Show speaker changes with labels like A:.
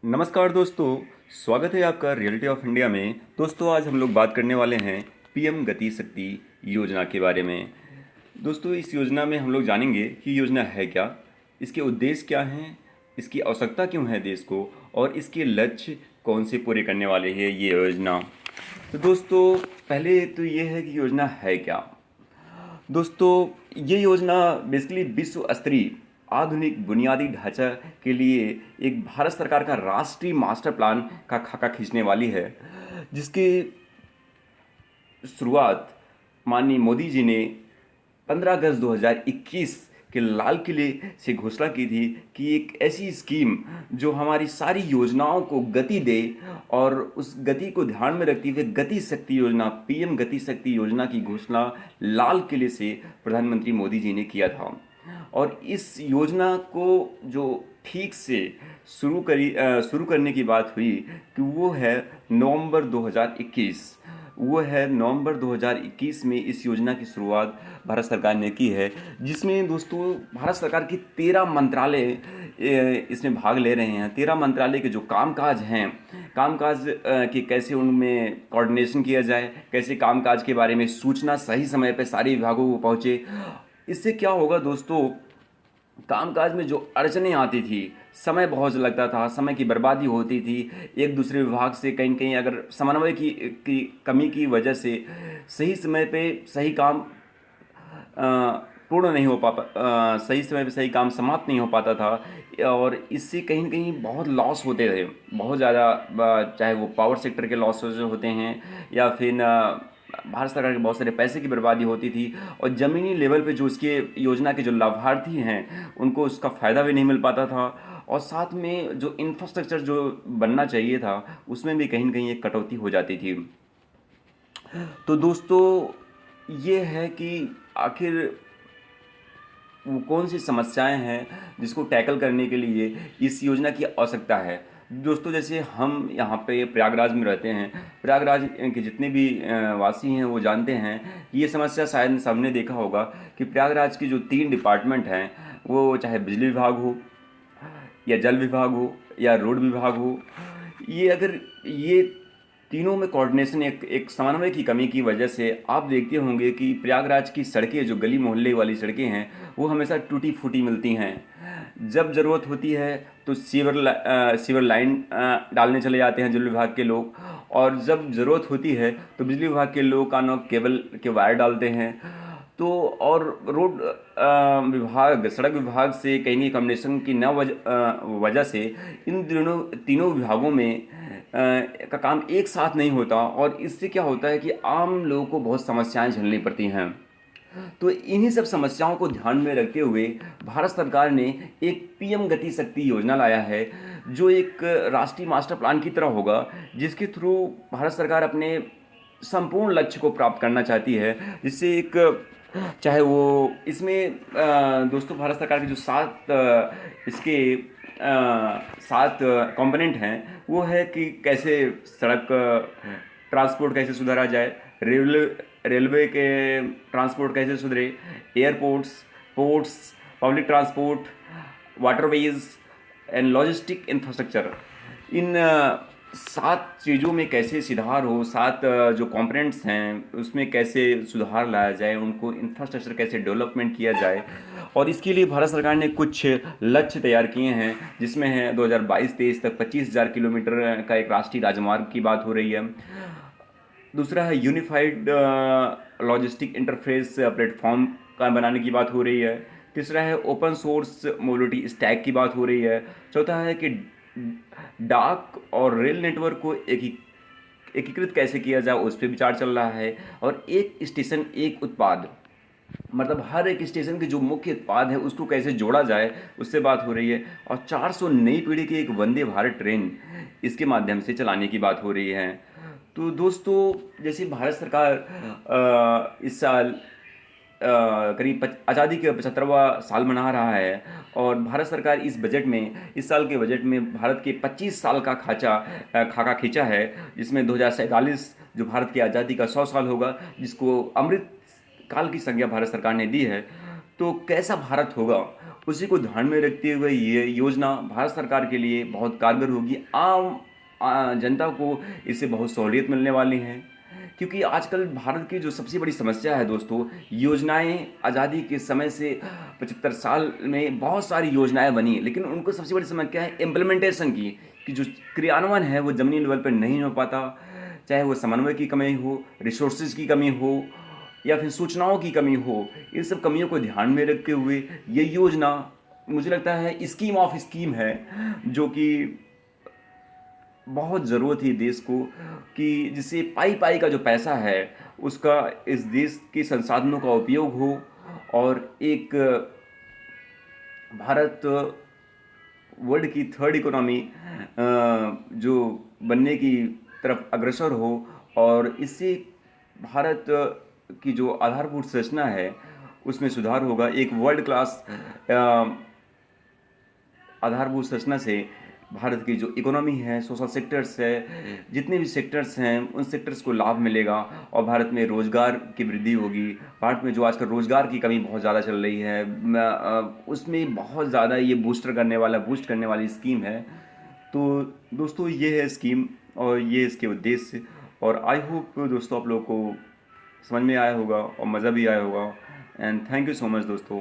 A: नमस्कार दोस्तों। स्वागत है आपका रियलिटी ऑफ इंडिया में। दोस्तों आज हम लोग बात करने वाले हैं पीएम गति शक्ति योजना के बारे में। दोस्तों इस योजना में हम लोग जानेंगे कि योजना है क्या, इसके उद्देश्य क्या हैं, इसकी आवश्यकता क्यों है देश को, और इसके लक्ष्य कौन से पूरे करने वाले हैं ये योजना। तो दोस्तों पहले तो ये है कि योजना है क्या। दोस्तों ये योजना बेसिकली विश्व स्तरीय आधुनिक बुनियादी ढांचा के लिए एक भारत सरकार का राष्ट्रीय मास्टर प्लान का खाका खींचने वाली है, जिसकी शुरुआत माननीय मोदी जी ने 15 अगस्त 2021 के लाल किले से घोषणा की थी कि एक ऐसी स्कीम जो हमारी सारी योजनाओं को गति दे, और उस गति को ध्यान में रखते हुए गति शक्ति योजना, पीएम गति शक्ति योजना की घोषणा लाल किले से प्रधानमंत्री मोदी जी ने किया था। और इस योजना को जो ठीक से शुरू करने की बात हुई कि वो है नवंबर 2021। वो है नवंबर 2021 में इस योजना की शुरुआत भारत सरकार ने की है, जिसमें दोस्तों भारत सरकार की 13 मंत्रालय इसमें भाग ले रहे हैं। 13 मंत्रालय के जो कामकाज हैं, कामकाज कि कैसे उनमें कोऑर्डिनेशन किया जाए, कैसे कामकाज के बारे में सूचना सही समय पर सारे विभागों को पहुँचे। इससे क्या होगा दोस्तों, कामकाज में जो अड़चनें आती थी, समय बहुत लगता था, समय की बर्बादी होती थी, एक दूसरे विभाग से कहीं कहीं अगर समन्वय की कमी की वजह से सही समय पे सही काम पूर्ण नहीं हो पाता, सही समय पे सही काम समाप्त नहीं हो पाता था, और इससे कहीं न कहीं बहुत लॉस होते थे, बहुत ज़्यादा, चाहे वो पावर सेक्टर के लॉसेज होते हैं या फिर भारत सरकार के बहुत सारे पैसे की बर्बादी होती थी, और ज़मीनी लेवल पे जो इसके योजना के जो लाभार्थी हैं उनको उसका फ़ायदा भी नहीं मिल पाता था, और साथ में जो इंफ्रास्ट्रक्चर जो बनना चाहिए था उसमें भी कहीं न कहीं एक कटौती हो जाती थी। तो दोस्तों ये है कि आखिर वो कौन सी समस्याएं हैं जिसको टैकल करने के लिए इस योजना की आवश्यकता है। दोस्तों जैसे हम यहाँ पे प्रयागराज में रहते हैं, प्रयागराज के जितने भी वासी हैं वो जानते हैं कि ये समस्या शायद सबने देखा होगा कि प्रयागराज के जो 3 डिपार्टमेंट हैं, वो चाहे बिजली विभाग हो या जल विभाग हो या रोड विभाग हो, ये तीनों में कोऑर्डिनेशन, एक समन्वय की कमी की वजह से आप देखते होंगे कि प्रयागराज की सड़कें, जो गली मोहल्ले वाली सड़कें हैं, वो हमेशा टूटी फूटी मिलती हैं। जब ज़रूरत होती है तो सीवर लाइन डालने चले जाते हैं जल विभाग के लोग, और जब ज़रूरत होती है तो बिजली विभाग के लोग कानों केबल के वायर डालते हैं। तो और रोड विभाग, सड़क विभाग से कहीं नहीं कम्युनिकेशन की न वजह से इन तीनों विभागों में का काम एक साथ नहीं होता, और इससे क्या होता है कि आम लोगों को बहुत समस्याएं झेलनी पड़ती हैं। तो इन्हीं सब समस्याओं को ध्यान में रखते हुए भारत सरकार ने एक पीएम गति शक्ति योजना लाया है, जो एक राष्ट्रीय मास्टर प्लान की तरह होगा, जिसके थ्रू भारत सरकार अपने संपूर्ण लक्ष्य को प्राप्त करना चाहती है। जिससे एक, चाहे वो इसमें दोस्तों भारत सरकार के जो इसके 7 कंपोनेंट हैं, वो है कि कैसे सड़क ट्रांसपोर्ट कैसे सुधारा जाए, रेलवे के ट्रांसपोर्ट कैसे सुधरे, airports, ports, public transport, waterways and logistic infrastructure. इन 7 चीज़ों में कैसे सुधार हो, 7 जो कंपोनेंट्स हैं उसमें कैसे सुधार लाया जाए, उनको इंफ्रास्ट्रक्चर कैसे डेवलपमेंट किया जाए, और इसके लिए भारत सरकार ने कुछ लक्ष्य तैयार किए हैं, जिसमें है 2022-23 तक 25,000 किलोमीटर का एक राष्ट्रीय राजमार्ग की बात हो रही है। दूसरा है यूनिफाइड लॉजिस्टिक इंटरफेस प्लेटफॉर्म का बनाने की बात हो रही है। तीसरा है ओपन सोर्स मोबिलिटी स्टैक की बात हो रही है। चौथा है कि डाक और रेल नेटवर्क को एकीकृत कैसे किया जाए, उस पर विचार चल रहा है। और एक स्टेशन एक उत्पाद, मतलब हर एक स्टेशन के जो मुख्य उत्पाद है उसको कैसे जोड़ा जाए, उससे बात हो रही है। और 400 नई पीढ़ी की एक वंदे भारत ट्रेन इसके माध्यम से चलाने की बात हो रही है। तो दोस्तों जैसे भारत सरकार इस साल करीब आज़ादी के 75वां साल मना रहा है, और भारत सरकार इस साल के बजट में भारत के 25 साल का खाका खींचा है, जिसमें 2047 जो भारत की आज़ादी का 100 साल होगा, जिसको अमृत काल की संज्ञा भारत सरकार ने दी है। तो कैसा भारत होगा उसी को ध्यान में रखते हुए ये योजना भारत सरकार के लिए बहुत कारगर होगी। आम जनता को इससे बहुत सहूलियत मिलने वाली है, क्योंकि आजकल भारत की जो सबसे बड़ी समस्या है दोस्तों, योजनाएं आज़ादी के समय से 75 साल में बहुत सारी योजनाएं बनी, लेकिन उनको सबसे बड़ी समस्या है इम्प्लीमेंटेशन की, कि जो क्रियान्वयन है वो ज़मीनी लेवल पर नहीं हो पाता। चाहे वो समन्वय की कमी हो, रिसोर्सेज की कमी हो, या फिर सूचनाओं की कमी हो, इन सब कमियों को ध्यान में रखते हुए ये योजना मुझे लगता है स्कीम ऑफ स्कीम है, जो कि बहुत ज़रूरत है देश को, कि जिससे पाई पाई का जो पैसा है उसका इस देश के संसाधनों का उपयोग हो, और एक भारत वर्ल्ड की थर्ड इकोनॉमी जो बनने की तरफ अग्रसर हो, और इससे भारत की जो आधारभूत संरचना है उसमें सुधार होगा। एक वर्ल्ड क्लास आधारभूत संरचना से भारत की जो इकोनॉमी है, सोशल सेक्टर्स है, जितने भी सेक्टर्स हैं उन सेक्टर्स को लाभ मिलेगा, और भारत में रोज़गार की वृद्धि होगी। भारत में जो आजकल रोज़गार की कमी बहुत ज़्यादा चल रही है, उसमें बहुत ज़्यादा ये बूस्ट करने वाली स्कीम है। तो दोस्तों ये है स्कीम, और ये इसके उद्देश्य, और आई होप दोस्तों आप लोगों को समझ में आया होगा और मज़ा भी आया होगा। And thank you so much दोस्तों।